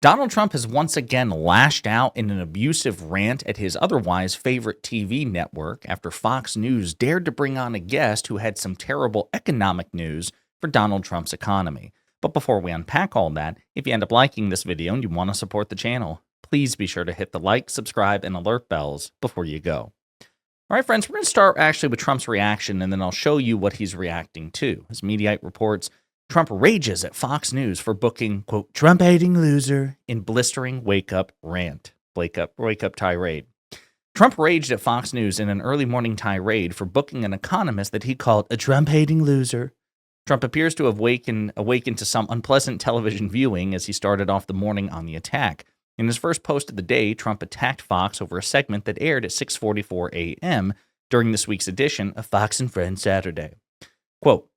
Donald Trump has once again lashed out in an abusive rant at his otherwise favorite TV network after Fox News dared to bring on a guest who had some terrible economic news for Donald Trump's economy. But before we unpack all that, if you end up liking this video and you want to support the channel, please be sure to hit the like, subscribe, and alert bells before you go. All right, friends, we're going to start actually with Trump's reaction, and then I'll show you what he's reacting to. As Mediaite reports, Trump rages at Fox News for booking, quote, Trump-hating loser in blistering wake-up rant, wake-up tirade. Trump raged at Fox News in an early morning tirade for booking an economist that he called a Trump-hating loser. Trump appears to have awakened to some unpleasant television viewing as he started off the morning on the attack. In his first post of the day, Trump attacked Fox over a segment that aired at 6:44 a.m. during this week's edition of Fox and Friends Saturday. Quote,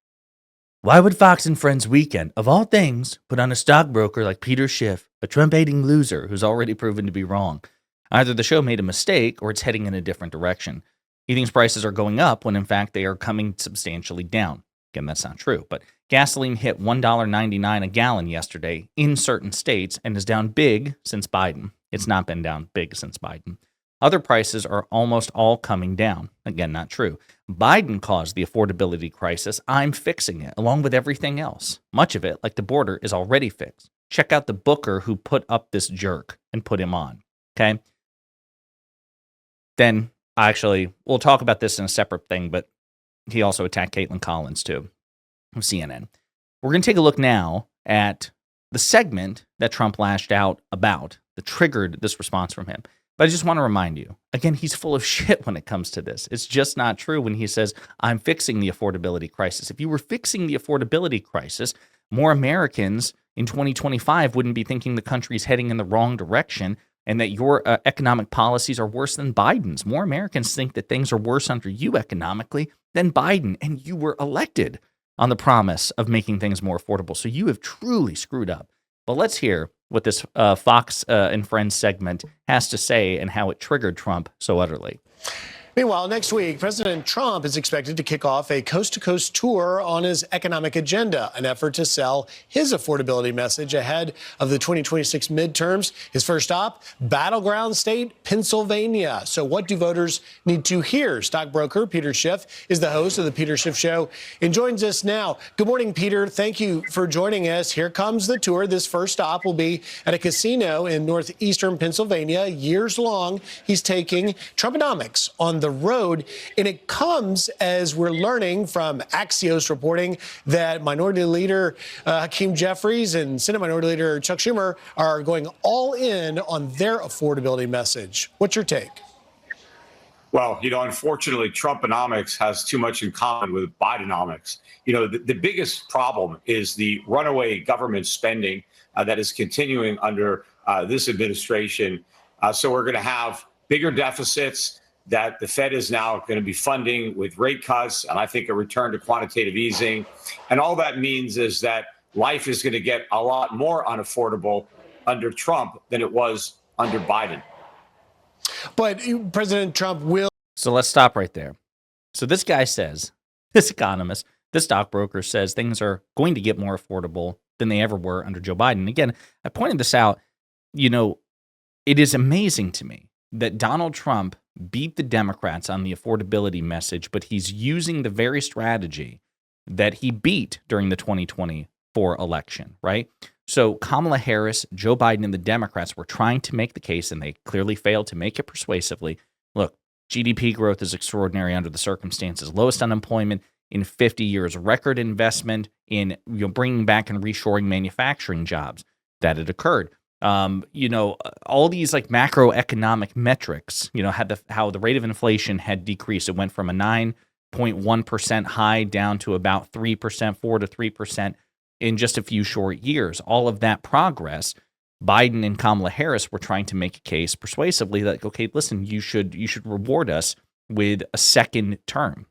why would Fox and Friends Weekend, of all things, put on a stockbroker like Peter Schiff, a Trump-hating loser who's already proven to be wrong? Either the show made a mistake or it's heading in a different direction. He thinks prices are going up when in fact they are coming substantially down. Again, that's not true, but gasoline hit $1.99 a gallon yesterday in certain states and is down big since Biden. It's not been down big since Biden. Other prices are almost all coming down. Again, not true. Biden caused the affordability crisis. I'm fixing it, along with everything else. Much of it, like the border, is already fixed. Check out the booker who put up this jerk and put him on, okay? Then, actually, we'll talk about this in a separate thing, but he also attacked Caitlin Collins, too, of CNN. We're going to take a look now at the segment that Trump lashed out about that triggered this response from him. But I just want to remind you, again, he's full of shit when it comes to this. It's just not true when he says, I'm fixing the affordability crisis. If you were fixing the affordability crisis, more Americans in 2025 wouldn't be thinking the country's heading in the wrong direction and that your economic policies are worse than Biden's. More Americans think that things are worse under you economically than Biden, and you were elected on the promise of making things more affordable. So you have truly screwed up. But let's hear what this Fox and Friends segment has to say and how it triggered Trump so utterly. Meanwhile, next week, President Trump is expected to kick off a coast-to-coast tour on his economic agenda, an effort to sell his affordability message ahead of the 2026 midterms. His first stop, battleground state, Pennsylvania. So what do voters need to hear? Stockbroker Peter Schiff is the host of The Peter Schiff Show and joins us now. Good morning, Peter. Thank you for joining us. Here comes the tour. This first stop will be at a casino in northeastern Pennsylvania. Years long, he's taking Trumponomics on the road, and it comes as we're learning from Axios reporting that Minority Leader Hakeem Jeffries and Senate Minority Leader Chuck Schumer are going all in on their affordability message. What's your take? Well, unfortunately, Trumponomics has too much in common with Bidenomics. The biggest problem is the runaway government spending that is continuing under this administration. So we're going to have bigger deficits that the Fed is now going to be funding with rate cuts, and I think a return to quantitative easing. And all that means is that life is going to get a lot more unaffordable under Trump than it was under Biden. But President Trump will. So let's stop right there. So this guy says, this economist, this stockbroker says things are going to get more affordable than they ever were under Joe Biden. Again, I pointed this out, it is amazing to me that Donald Trump beat the Democrats on the affordability message, but he's using the very strategy that he beat during the 2024 election, right? So Kamala Harris, Joe Biden, and the Democrats were trying to make the case, and they clearly failed to make it persuasively. Look, GDP growth is extraordinary under the circumstances. Lowest unemployment in 50 years. Record investment in bringing back and reshoring manufacturing jobs that had occurred. All these like macroeconomic metrics, how the rate of inflation had decreased. It went from a 9.1% high down to about 3%, 4 to 3% in just a few short years. All of that progress, Biden and Kamala Harris were trying to make a case persuasively that, okay, listen, you should reward us with a second term.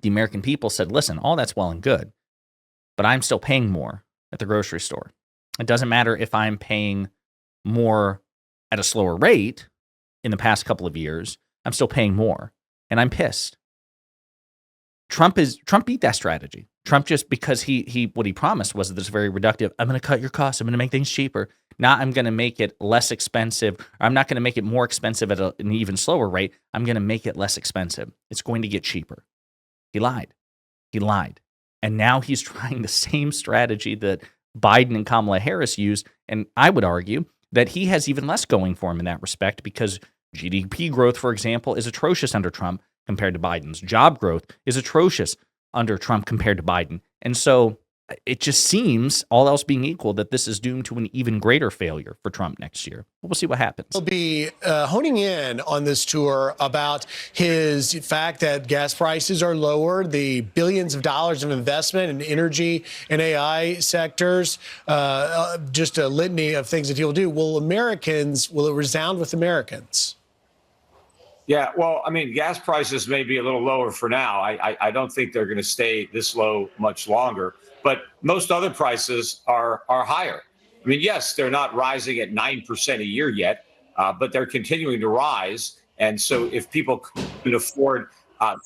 The American people said, listen, all that's well and good, but I'm still paying more at the grocery store. It doesn't matter if I'm paying more at a slower rate in the past couple of years. I'm still paying more, and I'm pissed. Trump beat that strategy. Trump just because he what he promised was this very reductive. I'm going to cut your costs. I'm going to make things cheaper. Not I'm going to make it less expensive. Or I'm not going to make it more expensive at an even slower rate. I'm going to make it less expensive. It's going to get cheaper. He lied. He lied. And now he's trying the same strategy that Biden and Kamala Harris used. And I would argue that he has even less going for him in that respect because GDP growth, for example, is atrocious under Trump compared to Biden's. Job growth is atrocious under Trump compared to Biden. And so it just seems, all else being equal, that this is doomed to an even greater failure for Trump next year. We'll see what happens. He'll be honing in on this tour about his fact that gas prices are lower, the billions of dollars of investment in energy and AI sectors, just a litany of things that he'll do. Will it resound with Americans? Yeah, well, I mean, gas prices may be a little lower for now. I don't think they're going to stay this low much longer. But most other prices are higher. I mean, yes, they're not rising at 9% a year yet, but they're continuing to rise. And so if people could afford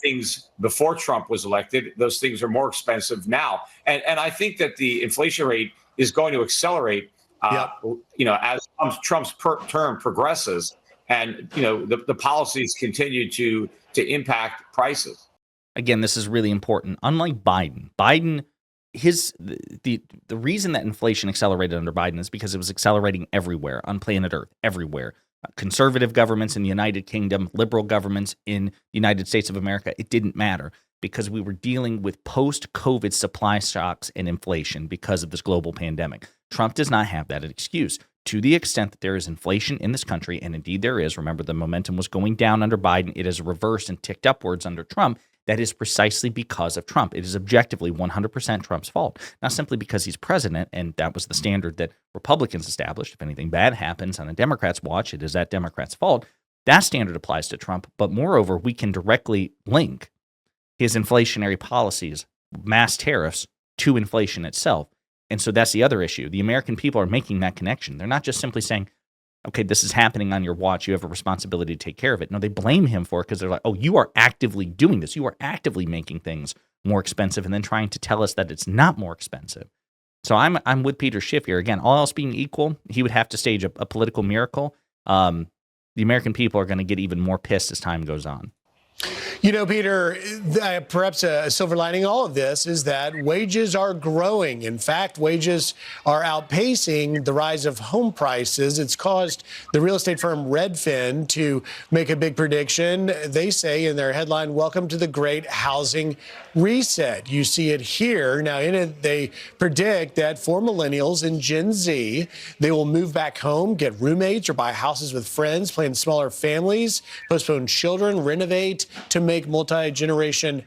things before Trump was elected, those things are more expensive now. And I think that the inflation rate is going to accelerate, as Trump's term progresses. And, the policies continue to impact prices. Again, this is really important. Unlike Biden, the reason that inflation accelerated under Biden is because it was accelerating everywhere on planet Earth, everywhere. Conservative governments in the United Kingdom, liberal governments in the United States of America, it didn't matter because we were dealing with post-COVID supply shocks and inflation because of this global pandemic. Trump does not have that excuse. To the extent that there is inflation in this country, and indeed there is, remember the momentum was going down under Biden, it has reversed and ticked upwards under Trump. That is precisely because of Trump. It is objectively 100% Trump's fault, not simply because he's president, and that was the standard that Republicans established. If anything bad happens on a Democrat's watch, it is that Democrat's fault. That standard applies to Trump, but moreover, we can directly link his inflationary policies, mass tariffs, to inflation itself. And so that's the other issue. The American people are making that connection. They're not just simply saying, okay, this is happening on your watch. You have a responsibility to take care of it. No, they blame him for it because they're like, oh, you are actively doing this. You are actively making things more expensive and then trying to tell us that it's not more expensive. So I'm with Peter Schiff here. Again, all else being equal, he would have to stage a political miracle. The American people are going to get even more pissed as time goes on. Peter, perhaps a silver lining all of this is that wages are growing. In fact, wages are outpacing the rise of home prices. It's caused the real estate firm Redfin to make a big prediction. They say in their headline, "Welcome to the Great Housing Reset." You see it here. Now, in it, they predict that for millennials and Gen Z, they will move back home, get roommates, or buy houses with friends, plan smaller families, postpone children, renovate to make multi-generation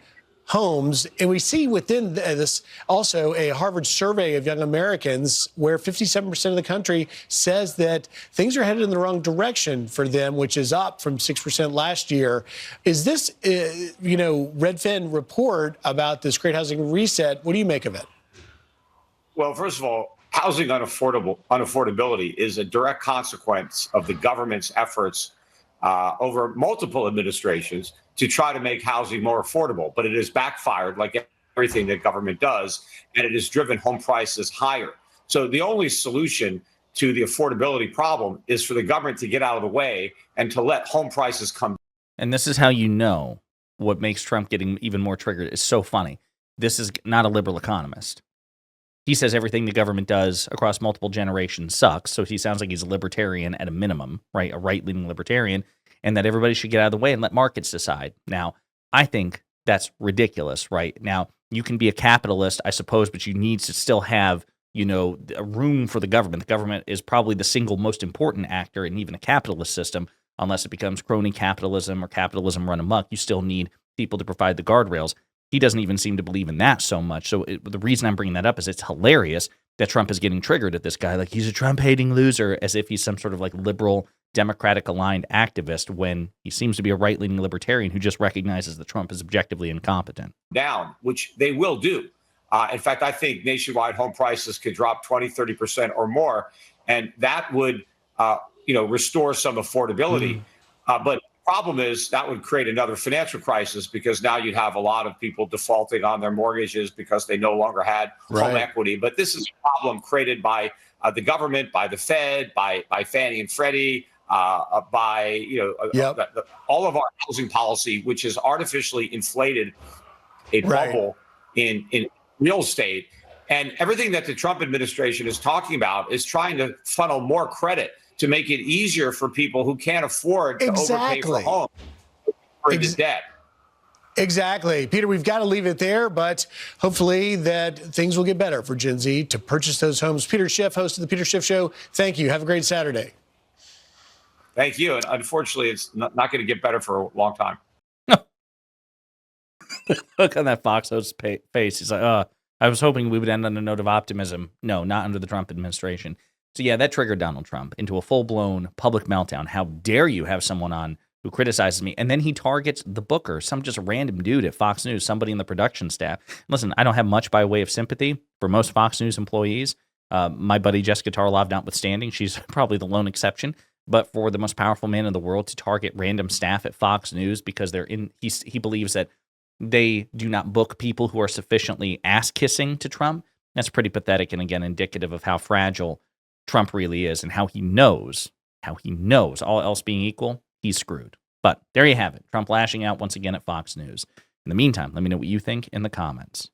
homes. And we see within this also a Harvard survey of young Americans where 57% of the country says that things are headed in the wrong direction for them, which is up from 6% last year. Is this, Redfin report about this great housing reset? What do you make of it? Well, first of all, housing unaffordability is a direct consequence of the government's efforts over multiple administrations to try to make housing more affordable. But it has backfired like everything that government does, and it has driven home prices higher. So the only solution to the affordability problem is for the government to get out of the way and to let home prices come down. And this is how you know what makes Trump getting even more triggered. It's so funny. This is not a liberal economist. He says everything the government does across multiple generations sucks. So he sounds like he's a libertarian at a minimum, right? A right-leaning libertarian, and that everybody should get out of the way and let markets decide. Now, I think that's ridiculous, right? Now, you can be a capitalist, I suppose, but you need to still have, a room for the government. The government is probably the single most important actor in even a capitalist system, unless it becomes crony capitalism or capitalism run amok. You still need people to provide the guardrails. He doesn't even seem to believe in that so much. So the reason I'm bringing that up is it's hilarious that Trump is getting triggered at this guy. Like he's a Trump-hating loser, as if he's some sort of like liberal, Democratic-aligned activist when he seems to be a right-leaning libertarian who just recognizes that Trump is objectively incompetent. Down, which they will do. In fact, I think nationwide home prices could drop 20, 30% or more. And that would, restore some affordability. But Problem is that would create another financial crisis because now you'd have a lot of people defaulting on their mortgages because they no longer had home equity. But this is a problem created by the government, by the Fed, by Fannie and Freddie, by all of our housing policy, which has artificially inflated a bubble in real estate. And everything that the Trump administration is talking about is trying to funnel more credit to make it easier for people who can't afford to overpay for homes for into debt. Exactly. Peter, we've got to leave it there, but hopefully that things will get better for Gen Z to purchase those homes. Peter Schiff, host of The Peter Schiff Show, thank you. Have a great Saturday. Thank you. And unfortunately, it's not going to get better for a long time. Look on that Fox host's face. He's like, I was hoping we would end on a note of optimism. No, not under the Trump administration. So yeah, that triggered Donald Trump into a full-blown public meltdown. How dare you have someone on who criticizes me? And then he targets the booker, some just random dude at Fox News, somebody in the production staff. Listen, I don't have much by way of sympathy for most Fox News employees. My buddy Jessica Tarlov notwithstanding, she's probably the lone exception. But for the most powerful man in the world to target random staff at Fox News because he believes that they do not book people who are sufficiently ass-kissing to Trump, that's pretty pathetic and, again, indicative of how fragile Trump really is and how he knows, all else being equal, he's screwed. But there you have it. Trump lashing out once again at Fox News. In the meantime, let me know what you think in the comments.